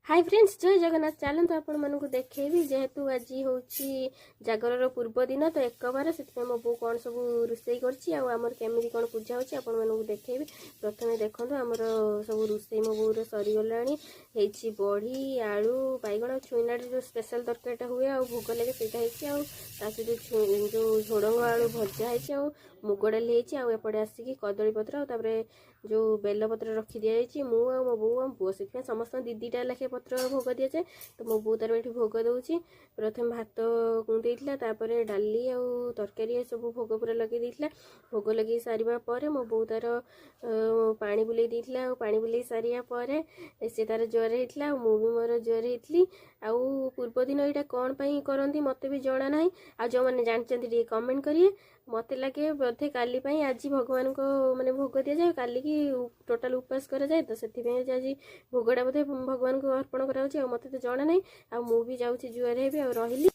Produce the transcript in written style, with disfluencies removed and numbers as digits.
Hi friends जय जगन्नाथ चलते आपण मानक देखेबी जेहेतु आज हूँ जागर पूर्व दिन तो एक बार से मो बो कौन सब रोषे करमर केमी कौन पूजा होची आपण मानक देखेबी। प्रथम देखो आमर सब रोषे मो बोर सरीगला बड़ी आलू बैगण छुईना जो स्पेशल तरकारीटा हुए आ भोग लगे सहीटा जो झोड़ंग आलू भजा है मुग डाली एपटे आसिक कदली पत्र जो बेलपत्र रखी दि जाइए मु मो बो पुओ से समस्त दीदीटा लेखे पत्र भोग दि जाए। तो मो बो तार ये भोग दूसरी प्रथम भात देता डाली आ तरकारी सब भोग पूरा लगे देता भोग लगे सारा पर मो बो तार पानी बुले देता पानी बुले सारापर से तार ज्वर होता मु भी मोर ज्वर होती आउ पूर्व दिन यहाँ कौन करती मत भी जना ना आ जो मैंने जानते कमेंट करिए। मत लगे बोधे काली आज भगवान को माने भोग दि जाए काली की टोटाल उपवास करा जाए तो से आज भोगटा बोधे भगवान को अर्पण करा मत तो जना ना आ मु भी जाऊँगी जुआर हेबी आ रही।